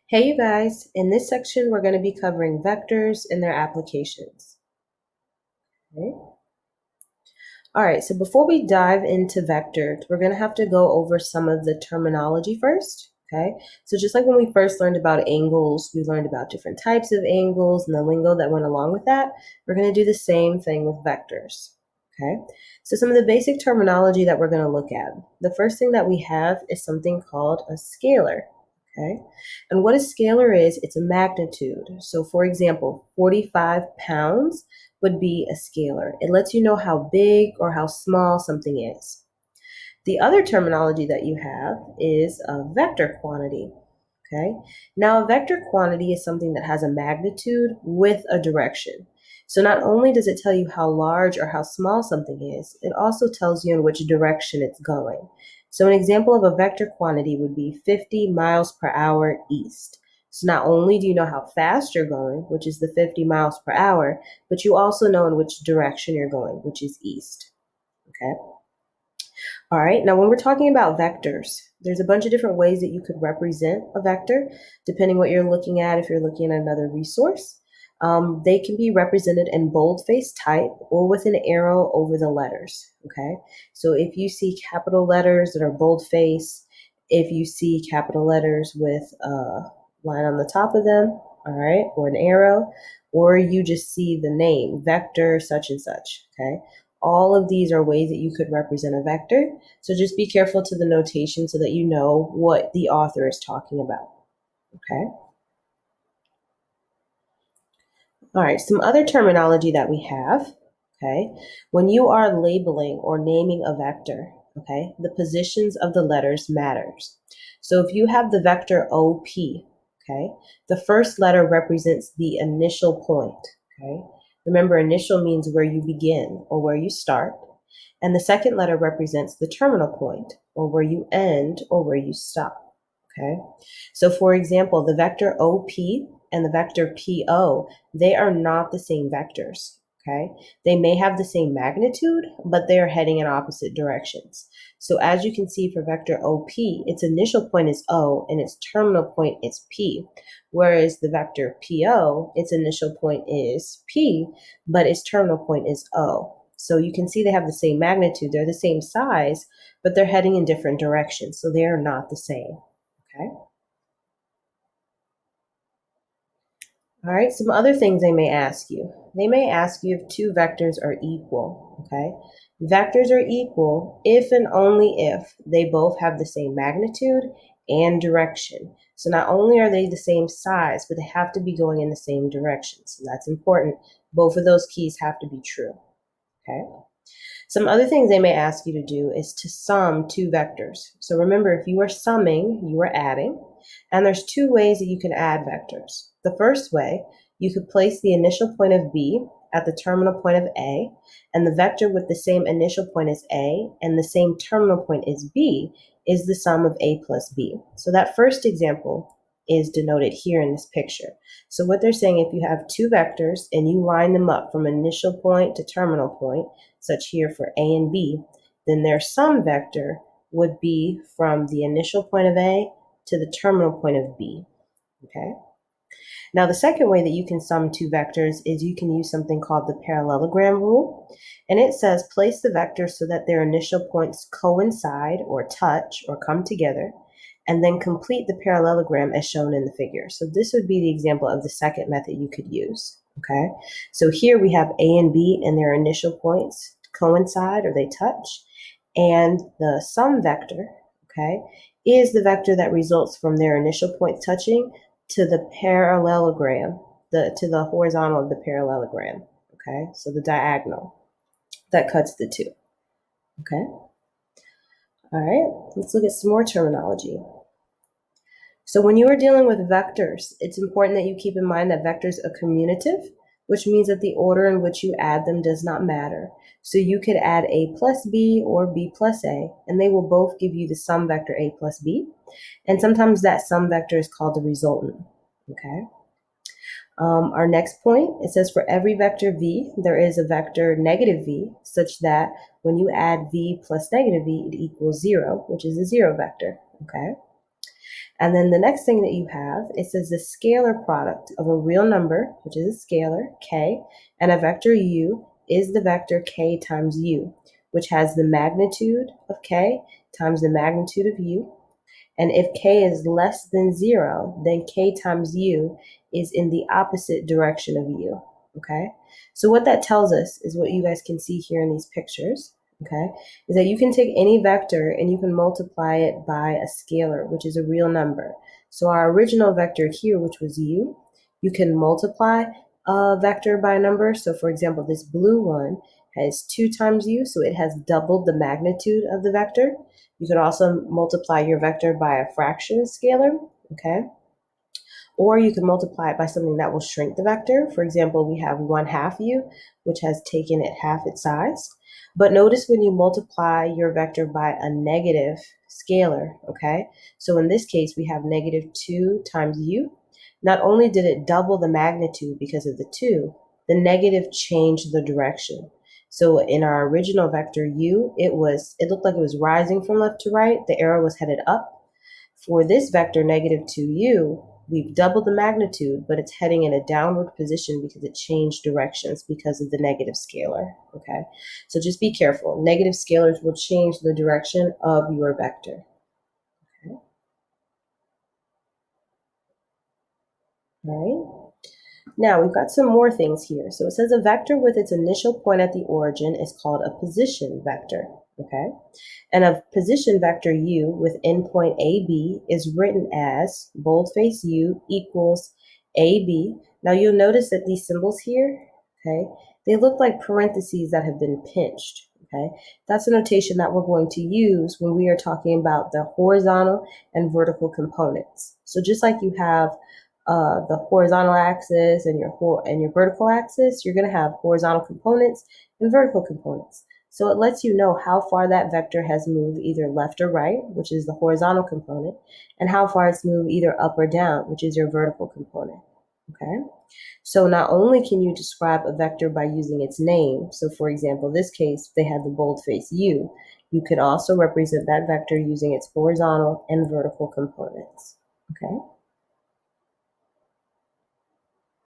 Hey you guys, in this section we're going to be covering vectors and their applications. Okay. All right, so before we dive into vectors, we're going to have to go over some of the terminology first. Okay, so just like when we first learned about angles, we learned about different types of angles and the lingo that went along with that. We're going to do the same thing with vectors. Okay, so some of the basic terminology that we're going to look at. The first thing that we have is something called a scalar. Okay, and what a scalar is, it's a magnitude. So for example, 45 pounds would be a scalar. It lets you know how big or how small something is. The other terminology that you have is a vector quantity. Okay, now a vector quantity is something that has a magnitude with a direction. So not only does it tell you how large or how small something is, it also tells you in which direction it's going. So an example of a vector quantity would be 50 miles per hour east. So not only do you know how fast you're going, which is the 50 miles per hour, but you also know in which direction you're going, which is east. Okay. All right, now when we're talking about vectors, there's a bunch of different ways that you could represent a vector, depending what you're looking at. If you're looking at another resource, they can be represented in boldface type or with an arrow over the letters, okay? So if you see capital letters that are boldface, if you see capital letters with a line on the top of them, all right, or an arrow, or you just see the name, vector such and such, okay? All of these are ways that you could represent a vector. So just be careful to the notation so that you know what the author is talking about. Okay. All right, some other terminology that we have, okay, when you are labeling or naming a vector, okay, the positions of the letters matters. So if you have the vector OP, okay, the first letter represents the initial point, okay? Remember, initial means where you begin or where you start, and the second letter represents the terminal point or where you end or where you stop, okay? So for example, the vector OP and the vector PO, they are not the same vectors, okay? They may have the same magnitude, but they are heading in opposite directions. So as you can see for vector OP, its initial point is O and its terminal point is P, whereas the vector PO, its initial point is P, but its terminal point is O. So you can see they have the same magnitude, they're the same size, but they're heading in different directions, so they are not the same, okay? All right, some other things they may ask you. They may ask you if two vectors are equal, okay? Vectors are equal if and only if they both have the same magnitude and direction. So not only are they the same size, but they have to be going in the same direction. So that's important. Both of those keys have to be true, okay? Some other things they may ask you to do is to sum two vectors. So remember, if you are summing, you are adding, and there's two ways that you can add vectors. The first way, you could place the initial point of B at the terminal point of A, and the vector with the same initial point as A and the same terminal point as B is the sum of A plus B. So that first example is denoted here in this picture. So what they're saying, if you have two vectors and you line them up from initial point to terminal point, such here for A and B, then their sum vector would be from the initial point of A to the terminal point of B, okay? Now, the second way that you can sum two vectors is you can use something called the parallelogram rule, and it says place the vectors so that their initial points coincide or touch or come together, and then complete the parallelogram as shown in the figure. So this would be the example of the second method you could use, okay? So here we have A and B and their initial points coincide or they touch, and the sum vector, okay, is the vector that results from their initial points touching to the parallelogram, to the horizontal of the parallelogram, okay? So the diagonal that cuts the two, okay? All right, let's look at some more terminology. So when you are dealing with vectors, it's important that you keep in mind that vectors are commutative, which means that the order in which you add them does not matter. So you could add A plus B or B plus A, and they will both give you the sum vector A plus B. And sometimes that sum vector is called the resultant, okay? Our next point, it says for every vector v, there is a vector negative v, such that when you add v plus negative v, it equals 0, which is a 0 vector, okay? And then the next thing that you have, it says the scalar product of a real number, which is a scalar, k, and a vector u is the vector k times u, which has the magnitude of k times the magnitude of u. And if k is less than 0, then k times u is in the opposite direction of u, okay? So what that tells us is what you guys can see here in these pictures, okay, is that you can take any vector and you can multiply it by a scalar, which is a real number. So our original vector here, which was u, you can multiply a vector by a number. So for example, this blue one has 2 times u, so it has doubled the magnitude of the vector. You could also multiply your vector by a fraction scalar, okay? Or you can multiply it by something that will shrink the vector. For example, we have 1/2 u, which has taken it half its size. But notice when you multiply your vector by a negative scalar, okay? So in this case, we have -2 times u. Not only did it double the magnitude because of the 2, the negative changed the direction. So in our original vector u, it looked like it was rising from left to right. The arrow was headed up. For this vector -2u, we've doubled the magnitude, but it's heading in a downward position because it changed directions because of the negative scalar, okay? So just be careful. Negative scalars will change the direction of your vector. Okay? All right? Now, we've got some more things here. So it says a vector with its initial point at the origin is called a position vector, okay? And a position vector u with endpoint AB is written as boldface u equals AB. Now, you'll notice that these symbols here, okay, they look like parentheses that have been pinched, okay? That's a notation that we're going to use when we are talking about the horizontal and vertical components. So just like you have the horizontal axis and your vertical axis, you're going to have horizontal components and vertical components. So it lets you know how far that vector has moved either left or right, which is the horizontal component, and how far it's moved either up or down, which is your vertical component. Okay? So not only can you describe a vector by using its name, so for example, this case, they had the boldface u, you could also represent that vector using its horizontal and vertical components. Okay?